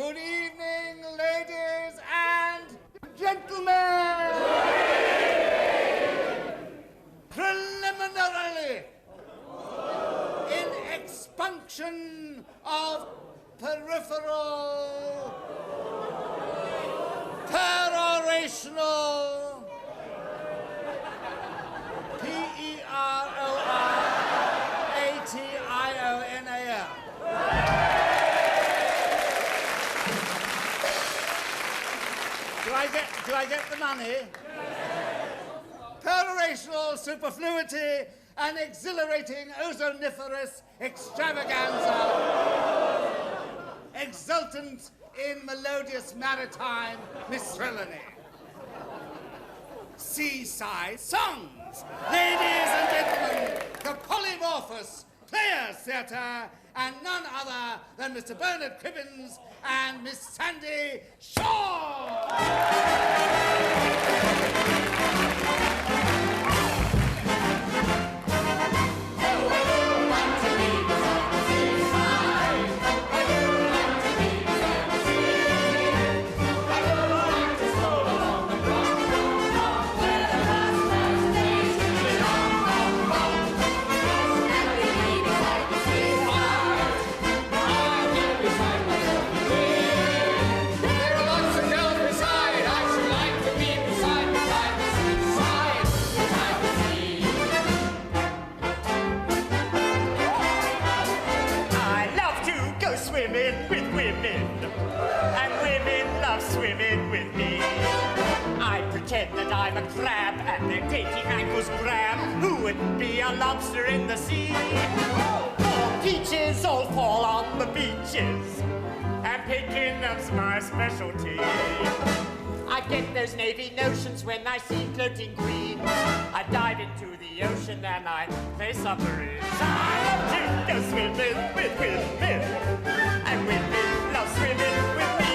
Good evening, ladies and gentlemen! Preliminarily, in expunction of peripheral, perorational, P-E-R-O-R-A-T-I-O-N-A-L. Do I get the money? Perorational superfluity and exhilarating ozoniferous extravaganza, exultant in melodious maritime miscellany. Seaside songs, ladies and gentlemen, the polymorphous Players Theatre, and none other than Mr. Bernard Cribbins and Miss Sandie Shaw! That I'm a crab and their dainty ankles grab. Who wouldn't be a lobster in the sea? All peaches all fall on the beaches, and picking them's my specialty. I get those navy notions when I see floating greens. I dive into the ocean and I play submarines. I love to go swimming with women, and women love swimming with me.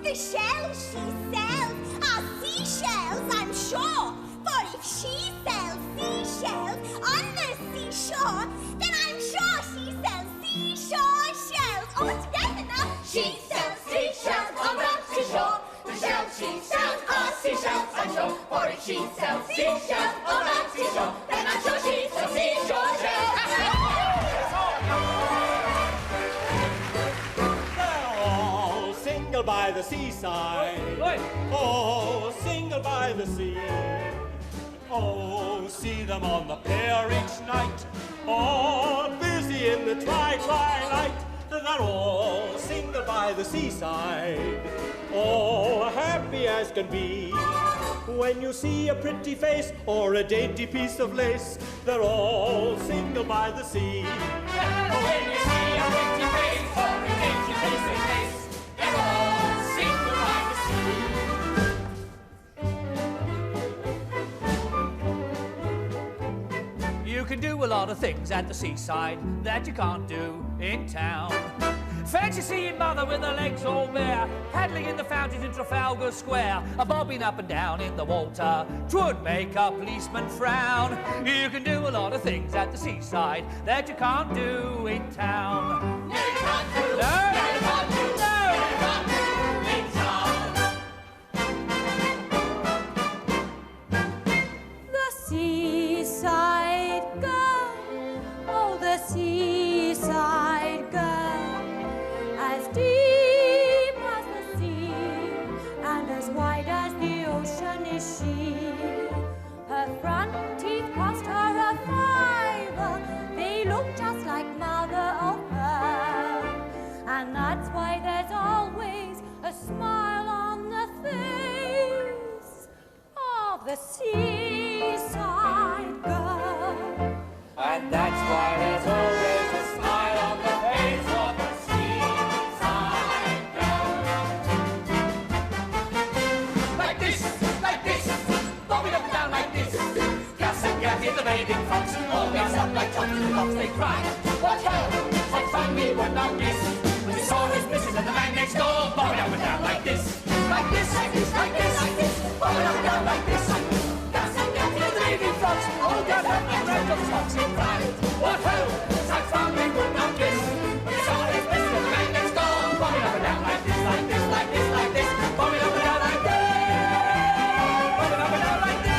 The shells she sells are seashells, I'm sure. For if she sells seashells on the seashore, then I'm sure she sells seashore shells. Oh, together now. She sells seashells on the seashore. The shells she sells are seashells, I'm sure. For if she sells seashells on the seashore, then I'm sure she sells seashore shells. By the seaside, oh, single by the sea. Oh, see them on the pier each night, all busy in the twilight. They're all single by the seaside, all happy as can be. When you see a pretty face or a dainty piece of lace, they're all single by the sea. When you see a pretty face or a dainty piece of lace, they're all single by the sea. You can do a lot of things at the seaside that you can't do in town. Fancy seeing mother with her legs all bare, paddling in the fountains in Trafalgar Square, a bobbing up and down in the water. 'Twould make a policeman frown. You can do a lot of things at the seaside that you can't do in town. No, you can't do. No, you can't do. No. You can't do in town. The seaside girl, oh, the seaside girl, as deep as the sea and as wide as the ocean is she. Her front teeth cost her a fiver, they look just like mother of pearl, and that's why there's always a smile on the face of the seaside girl. And that's why there's always a smile on the face of the seaside girl. Like this, bobbing up and down like this. Gus and Gav in the bathing frocks, all mixed up like chops in the box. They cry, what hell, what fun we would not miss. When they saw his missus and the man next door, bobbing up and down like this. Like this, like this, like this, like this, bobbing up and down like this. Gus and Gav in the bathing frocks. box, all got up and ran the fox in time. What ho! Sachs found we would not miss. We saw his Mr. Man next door, bobbing up and down like this, like this, like this, like this, bobbing up and down like this, bobbing up and down like this.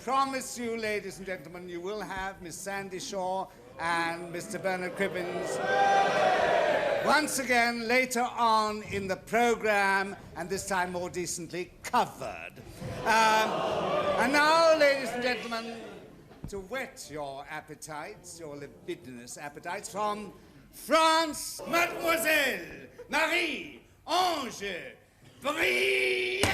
Promise you, ladies and gentlemen, you will have Miss Sandie Shaw and Mr. Bernard Cribbins once again later on in the program, and this time more decently covered. And now, ladies and gentlemen, to whet your appetites, your libidinous appetites, from France, Mademoiselle Marie Ange Brillet!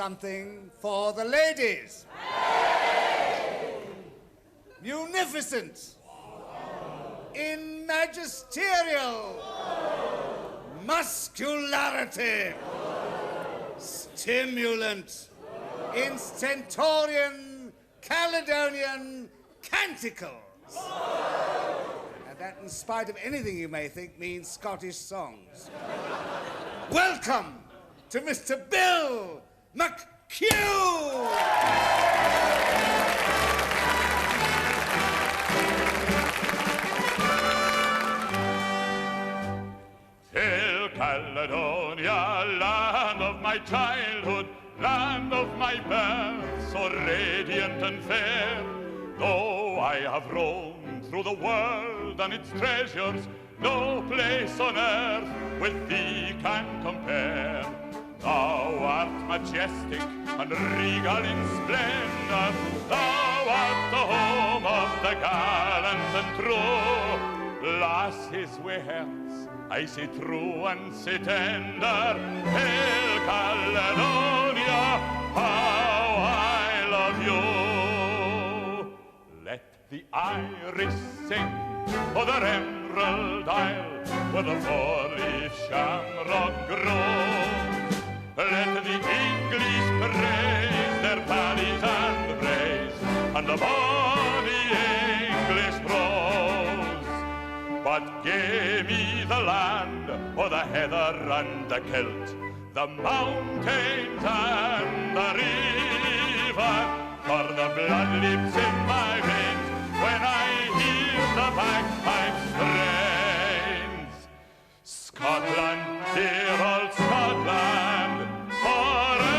something for the ladies. Munificent. magisterial, muscularity, stimulant, in stentorian, Caledonian canticles. And that, in spite of anything you may think, means Scottish songs. Welcome to Mr. Bill McCue! Hail Caledonia, land of my childhood, land of my birth, so radiant and fair. Though I have roamed through the world and its treasures, no place on earth with thee can compare. Thou art majestic and regal in splendor, thou art the home of the gallant and true. Lasses with hearts, I say true and say tender, Hail Caledonia, how I love you. Let the iris sing o'er the emerald isle, where the four-leaf shamrock grows. Let the English praise their valleys and braes, and the bonny English prose. But give me the land o'er the heather and the kilt, the mountains and the river, for the blood leaps in my veins when I hear the bagpipe strains. Scotland, dear old Scotland, forever.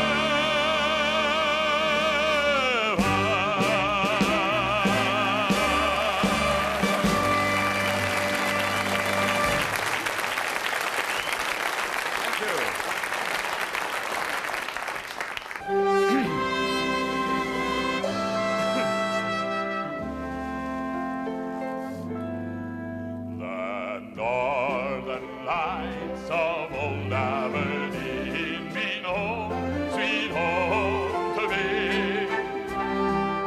Thank you. The northern lights of old Aberdeen mean home, sweet home to me.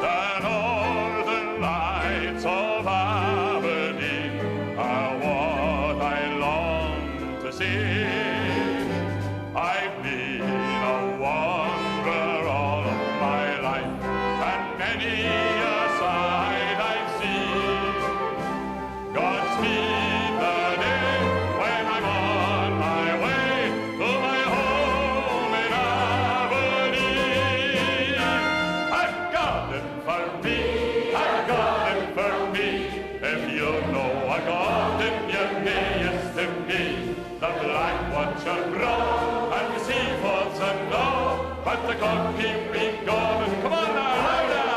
The northern lights of Aberdeen are what I long to see. I've been a wanderer all of my life, and many a sight I've seen. Godspeed the day when I'm on my way to my home in Aberdeen. I've got it for me, I've got it for me. If you know I got it, you mayest to me. The black watcher brown and the sea falls and low, but the cock keep me going. Come on now, louder!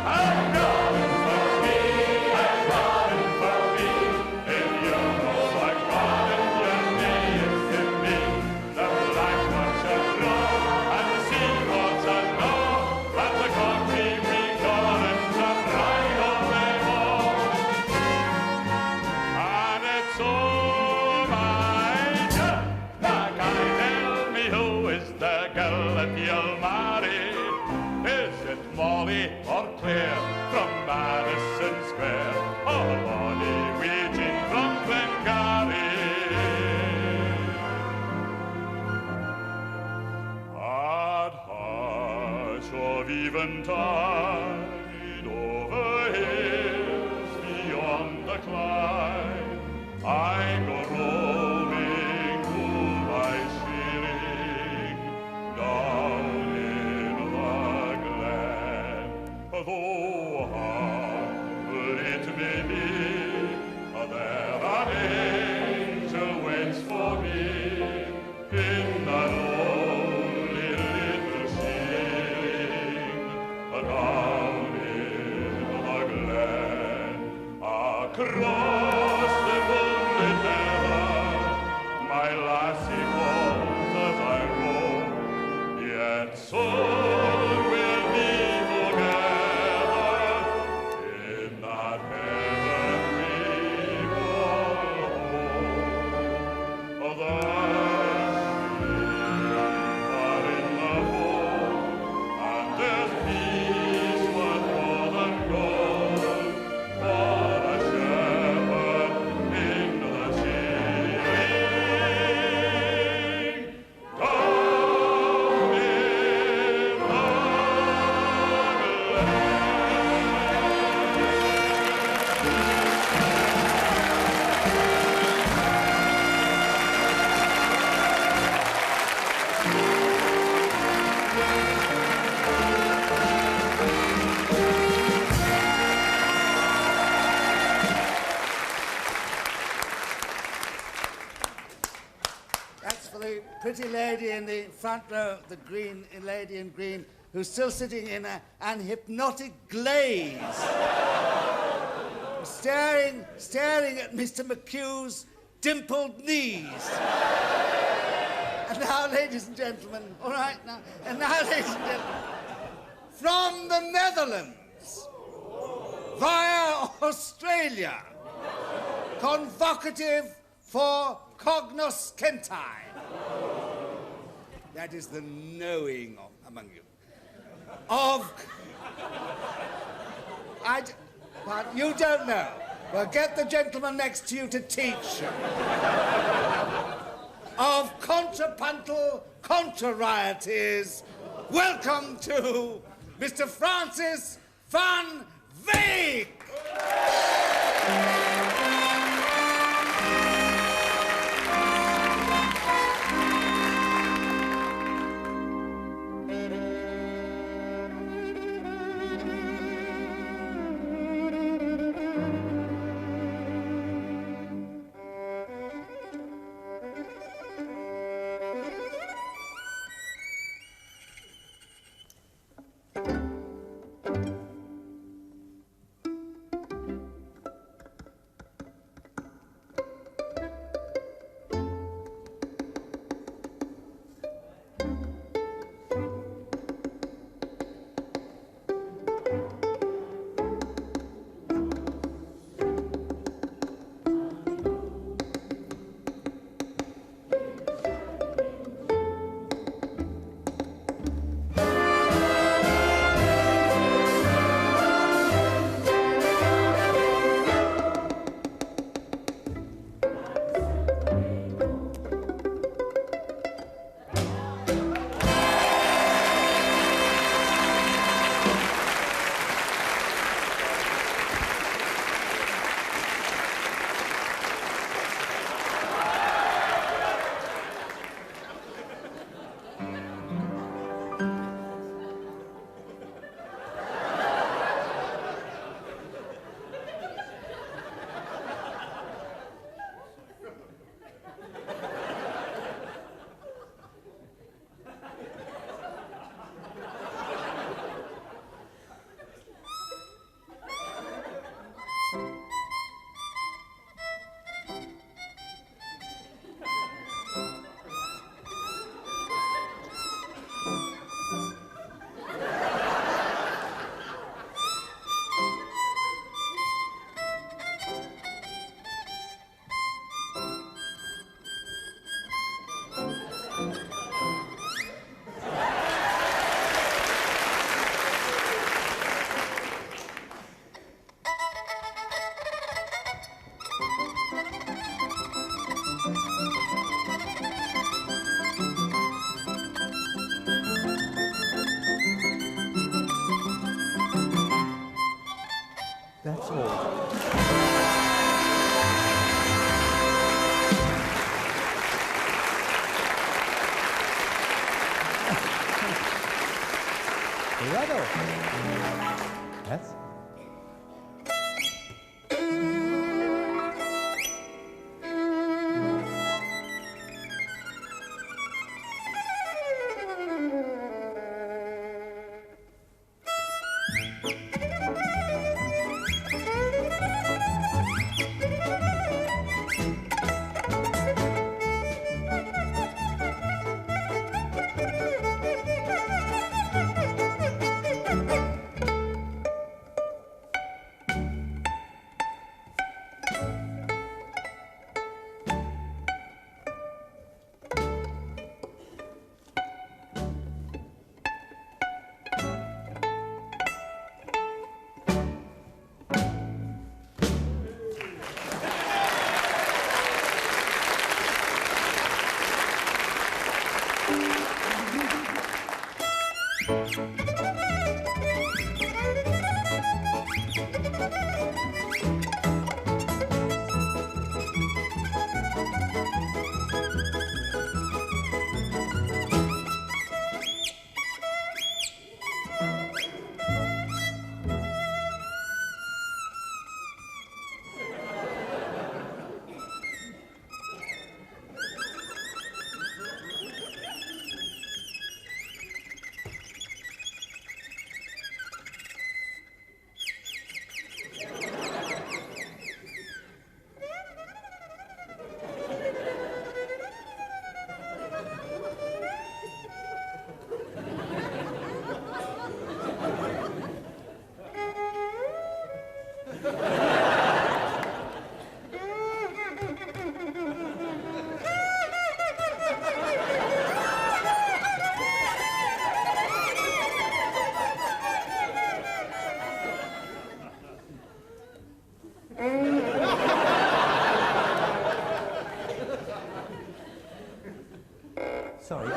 I've got it for me, I've got it for me. If you know I got it, you mayest to me. The black watcher brown and the sea falls and low, but the cock keep me going. The pride of them all. And it's oh my God, the guy tell me who is the girl that you'll marry. Is it Molly or Claire from Madison Square, or Lonnie Weeting from Glengarry? At hush of eventide over hills beyond the Clyde, I go roaming to my shearing down in the glen. Though humble it may be, there an angel waits for me in that lonely little shearing down in the glen. Across the moonlit the pretty lady in the front row, the green lady in green, who's still sitting in an hypnotic glaze, staring at Mr. McCue's dimpled knees. And now, ladies and gentlemen, all right, now, ladies and gentlemen, from the Netherlands, via Australia, convocative for cognoscentie. That is the knowing among you. But you don't know. Well, get the gentleman next to you to teach you. Of contrapuntal contrarieties, welcome to Mr. Francis van Veek! Sorry.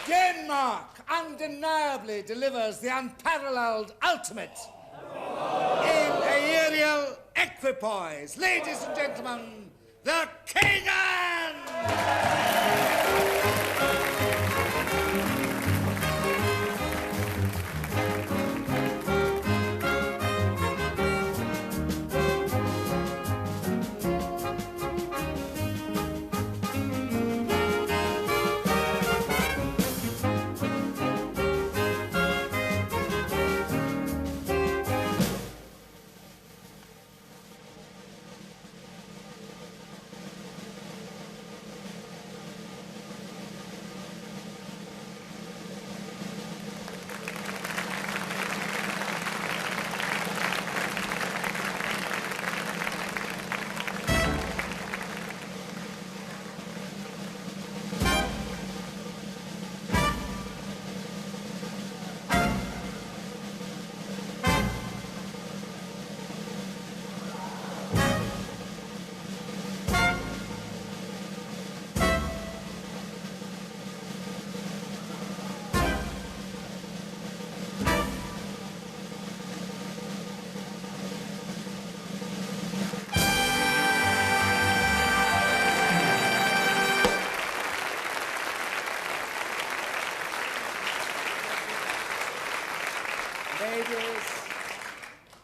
Denmark undeniably delivers the unparalleled ultimate in aerial equipoise. Ladies and gentlemen, the Kagans!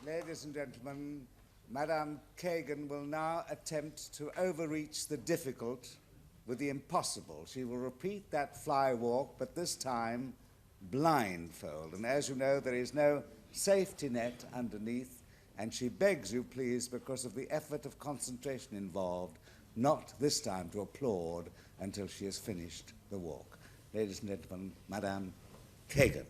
Ladies and gentlemen, Madame Kagan will now attempt to overreach the difficult with the impossible. She will repeat that fly walk, but this time blindfold. And as you know, there is no safety net underneath, and she begs you, please, because of the effort of concentration involved, not this time to applaud until she has finished the walk. Ladies and gentlemen, Madame Kagan.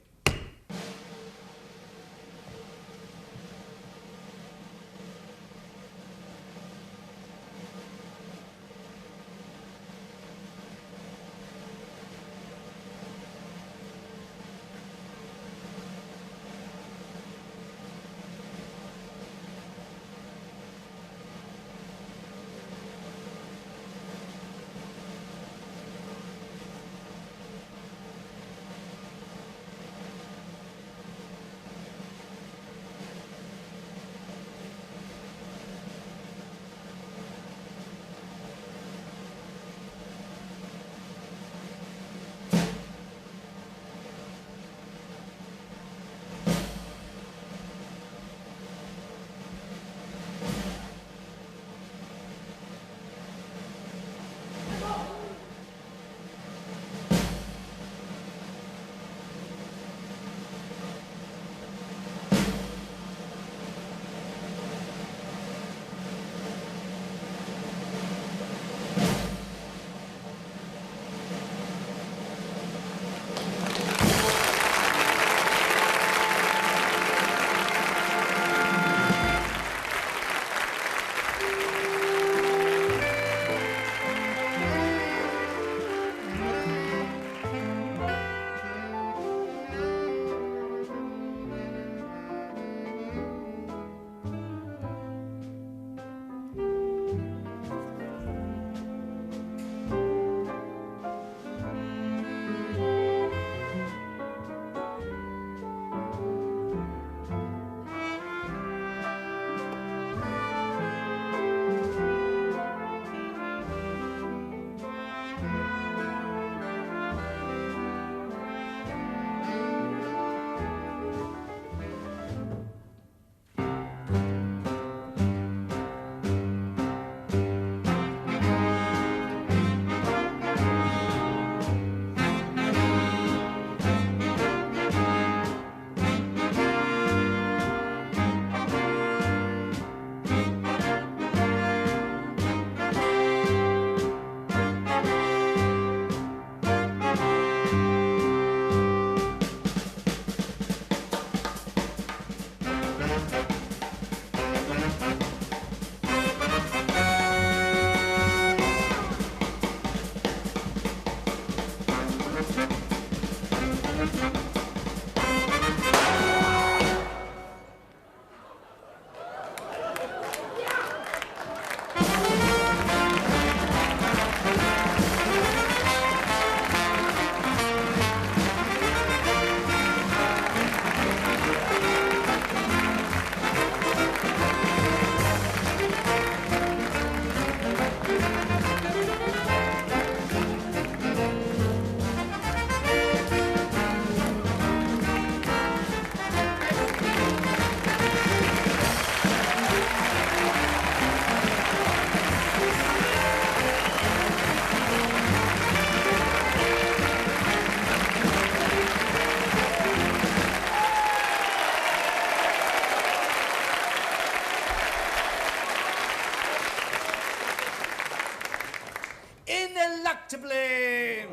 indestructibly,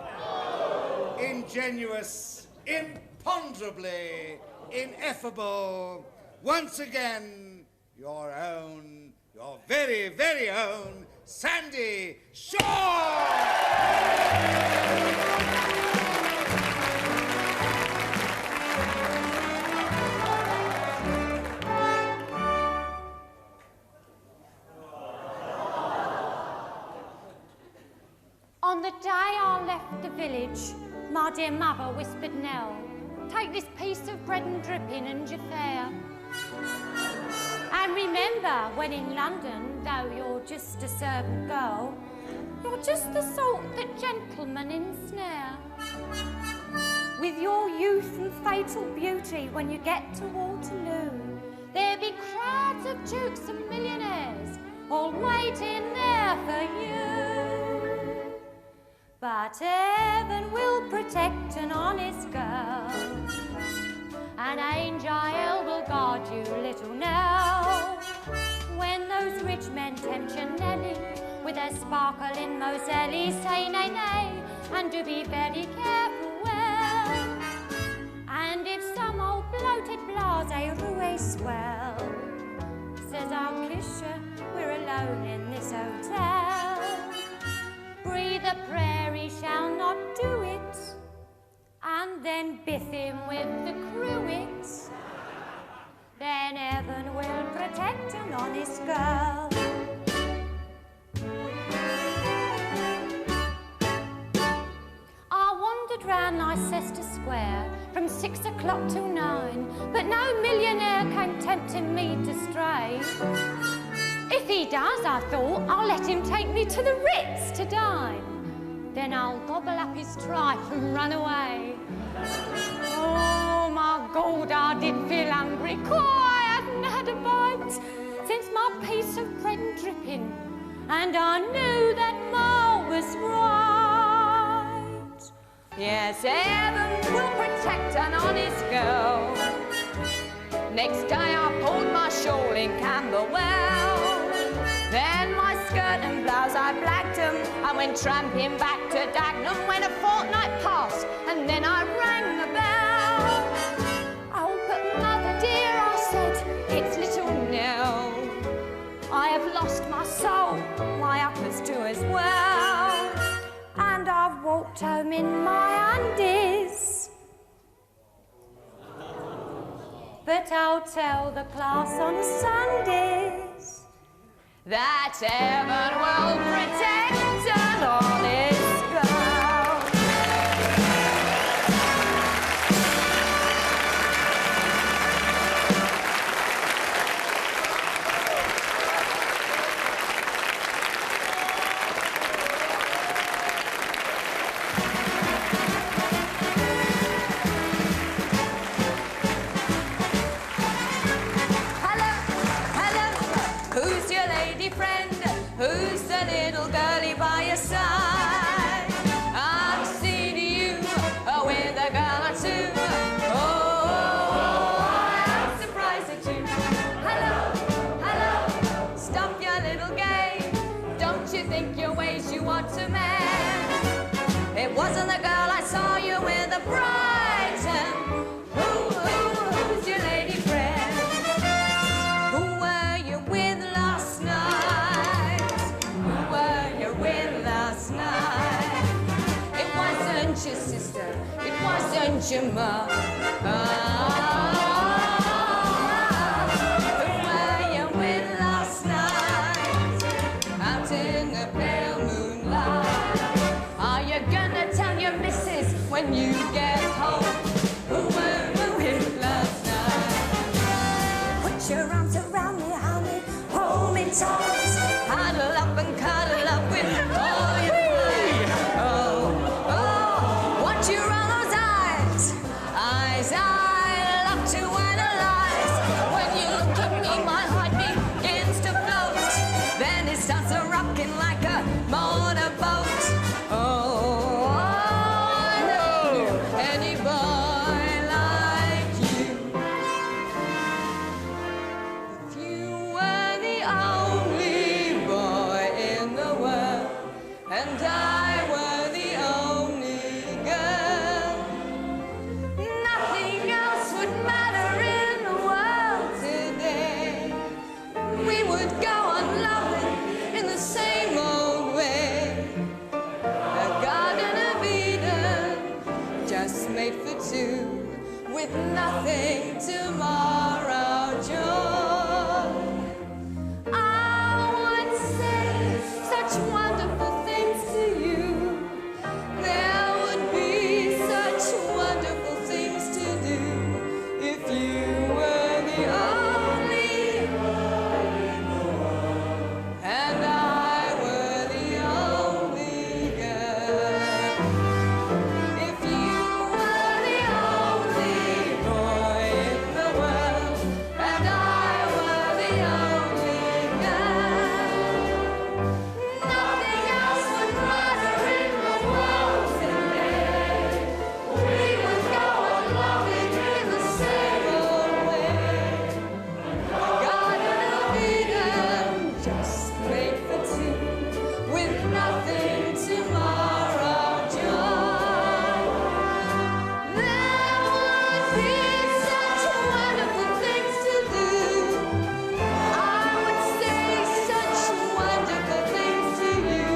ingenuous, imponderably, ineffable, once again, your own, your very, very own, Sandie Shaw! On the day I left the village, my dear mother whispered, Nell, take this piece of bread and dripping and your fare. And remember, when in London, though you're just a servant girl, you're just the sort that gentlemen ensnare. With your youth and fatal beauty, when you get to Waterloo, there'll be crowds of dukes and millionaires all waiting there for you. But heaven will protect an honest girl, and Ange will guard you, little Nell. When those rich men tempt your Nelly with their sparkling Moselly, say nay, nay, and do be very careful well. And if some old bloated blase roué swell says I'll kiss you, we're alone in this hotel, breathe a prayer, he shall not do it, and then biff him with the cruet. Then heaven will protect an honest girl. I wandered round Leicester Square from 6 o'clock till 9, but no millionaire came tempting me to stray. If he does, I thought, I'll let him take me to the Ritz to dine. Then I'll gobble up his tripe and run away. Oh, my God, I did feel hungry. I hadn't had a bite since my piece of bread and dripping, and I knew that Ma was right. Yes, heaven will protect an honest girl. Next day I pulled my shawl in Camberwell. Then my skirt and blouse I blacked 'em. I went tramping back to Dagenham when a fortnight passed, and then I rang the bell. Oh, but mother dear, I said, it's little Nell. I have lost my soul, my uppers too as well, and I've walked home in my undies. But I'll tell the class on Sundays that heaven will protect an honest girl. Who's the little girlie by your side? I've seen you with a girl or two. Oh, I'm surprised at you. Hello, hello, stop your little game. Don't you think your ways you want to mend? It wasn't the girl I saw you with a Brighton. Who's your lady friend? Who were you with last night? It wasn't your sister, it wasn't your mum. Who were you with last night? Out in the pale moonlight. Are you gonna tell your missus when you get home? Who were you with last night? Put your arms around me, honey, hold me tight. Huddle up and cuddle up with all your might. Oh, what you roll those eyes I love to analyze. When you look at me, my heart begins to float. Then it starts a rocking like a motorboat. Oh, I never knew any boy like you. would go on loving in the same old way. A Garden of Eden, just made for two, with nothing tomorrow joy. I would say such wonderful things to you. There would be such wonderful things to do if you were the only one and I were the only girl. If you were the only boy in the world and I were the only girl, nothing else would matter in the world today. We would go on loving in the same old way. A Garden of Eden, just made for two, with nothing tomorrow joy. There would be such wonderful things to do. I would say such wonderful things to you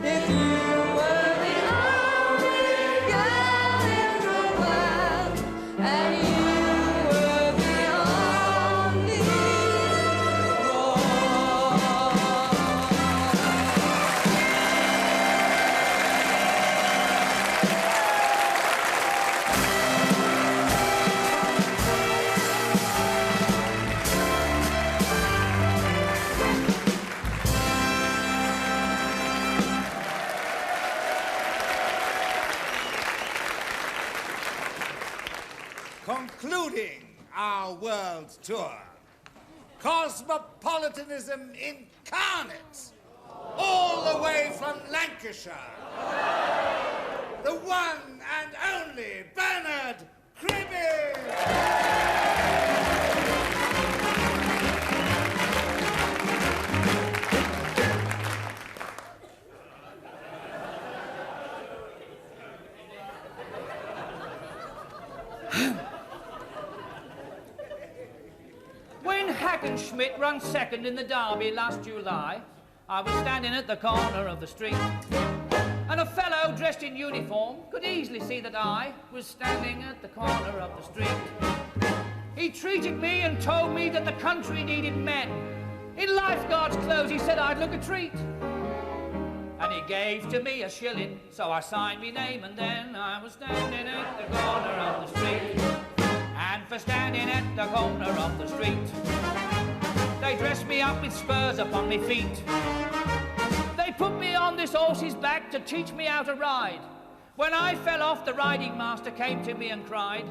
if you were the only girl in the world and you were the only boy. Concluding our world tour, cosmopolitanism incarnate, all the way from Lancashire, the one and only Bernard Cribbins. When Hackenschmidt ran second in the derby last July, I was standing at the corner of the street, and a fellow dressed in uniform could easily see that I was standing at the corner of the street. He treated me and told me that the country needed men. In lifeguard's clothes, he said I'd look a treat. And he gave to me a shilling, so I signed my name, and then I was standing at the corner of the street. And for standing at the corner of the street, they dressed me up with spurs upon my feet. They put me on this horse's back to teach me how to ride. When I fell off, the riding master came to me and cried,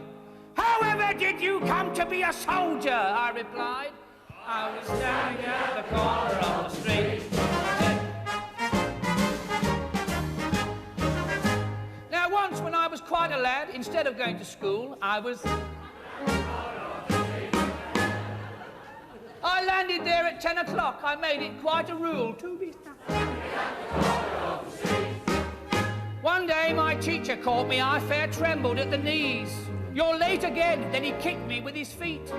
"However did you come to be a soldier?" I replied, "I was standing at the corner of the street." Now once when I was quite a lad, instead of going to school, I landed there at 10 o'clock. I made it quite a rule to be One day my teacher caught me, I fair trembled at the knees. "You're late again." Then he kicked me with his feet.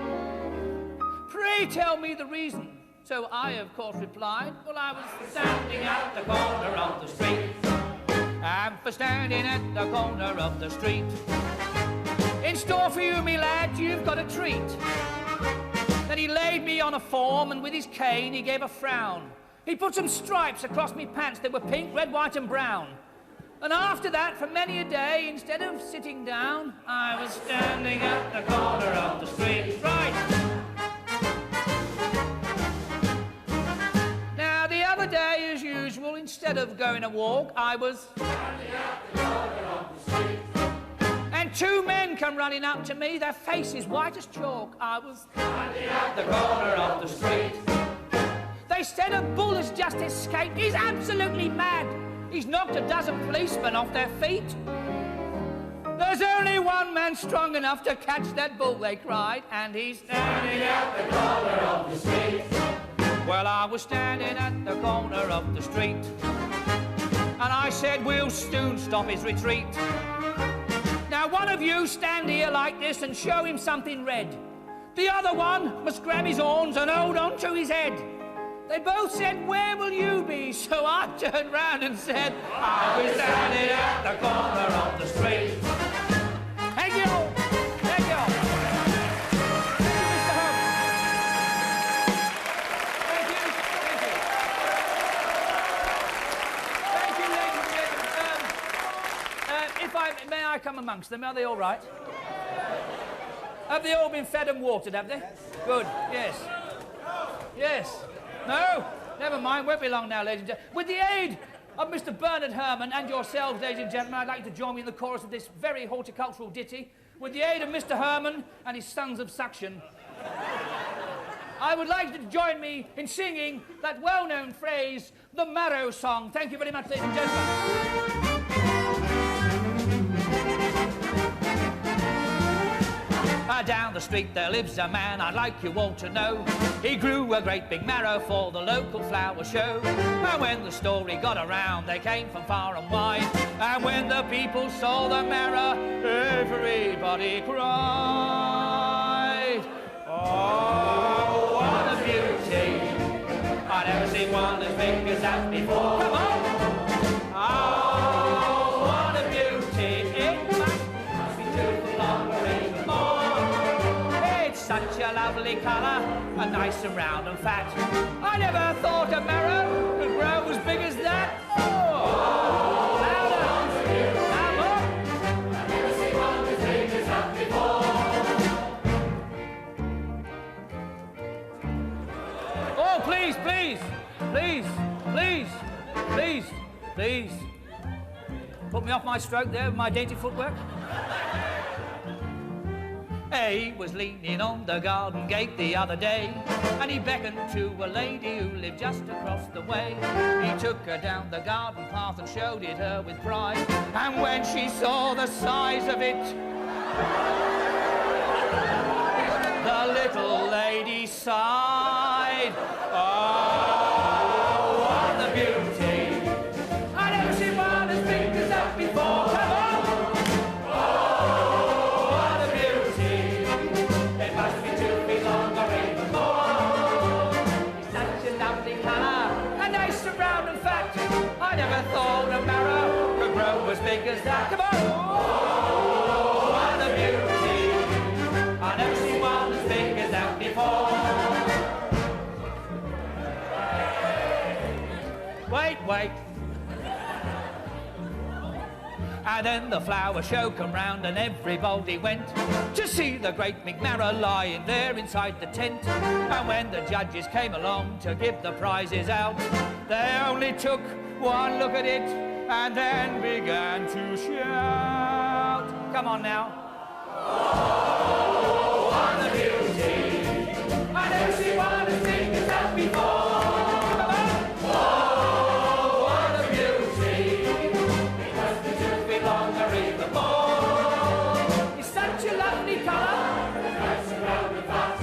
"Pray tell me the reason." So I, of course, replied, "Well, I was standing at the corner of the street." And for standing at the corner of the street, in store for you, me lad, you've got a treat. Then he laid me on a form, and with his cane he gave a frown. He put some stripes across me pants that were pink, red, white and brown. And after that, for many a day, instead of sitting down, I was standing at the corner of the street. Right. Now, the other day, as usual, instead of going a walk, I was standing at the corner of the street. And two men come running up to me, their faces white as chalk. I was standing at the corner of the street. They said a bull has just escaped. He's absolutely mad. He's knocked a dozen policemen off their feet. There's only one man strong enough to catch that bull, they cried, and he's standing at the corner of the street. Well, I was standing at the corner of the street, and I said, "We'll soon stop his retreat. Now, one of you stand here like this and show him something red. The other one must grab his horns and hold on to his head. They both said, where will you be? So I turned round and said, I'll be standing at the corner of the street. Thank you. Thank you. Thank you, Mr. Herrman. Thank you. Thank you. Thank you, ladies and gentlemen. May I come amongst them? Are they all right? Have they all been fed and watered, have they? Yes. Good, yes. Yes. No, never mind, won't be long now, ladies and gentlemen. With the aid of Mr. Bernard Herrman and yourselves, ladies and gentlemen, I'd like you to join me in the chorus of this very horticultural ditty. With the aid of Mr. Herrman and his sons of Suction, I would like you to join me in singing that well-known phrase, the Marrow Song. Thank you very much, ladies and gentlemen. Down the street there lives a man I'd like you all to know. He grew a great big marrow for the local flower show. And when the story got around, they came from far and wide. And when the people saw the marrow, everybody cried. Oh, what a beauty. I've never seen one as big as that before. Come on! Oh, what a beauty. It must be too long or even more. Such a lovely colour, and nice and round and fat. I never thought a marrow could grow as big as that. Oh, louder! Louder! I've never seen one as big as that before. Oh, please, please, please, please, please, please. Put me off my stroke there with my dainty footwork. He was leaning on the garden gate the other day, and he beckoned to a lady who lived just across the way. He took her down the garden path and showed it her with pride, and when she saw the size of it, the little lady sighed. Oh, what a beauty. I never seen one as big as that before. Come on! I never thought a marrow could grow as big as that. Come on! Oh, what a beauty. I've never seen one as big as that before. Wait, wait. And then the flower show come round and everybody went to see the great big marrow lying there inside the tent. And when the judges came along to give the prizes out, they only took one look at it and then began to shout. Come on now. Oh, what a beauty. I never seen one as big as that before. Come on. Oh, what a beauty. It must be too big longer even more. It's such a lovely colour. Nice and round and fat.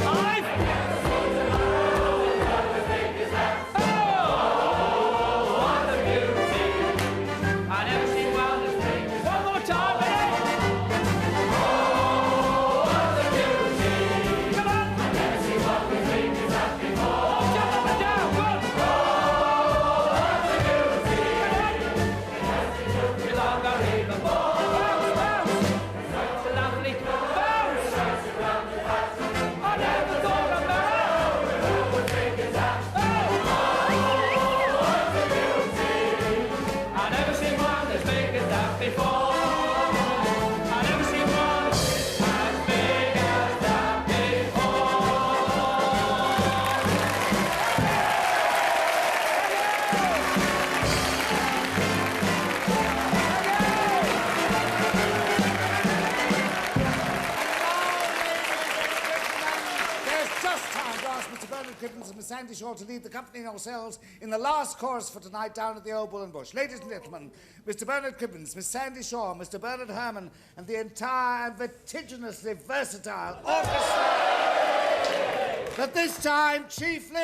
Cribbins and Miss Sandie to lead the company and ourselves in the last chorus for tonight down at the Old Bull and Bush. Ladies and gentlemen, Mr. Bernard Cribbins, Miss Sandie Shaw, Mr. Bernard Herrman, and the entire vertiginously versatile orchestra. But this time, chiefly...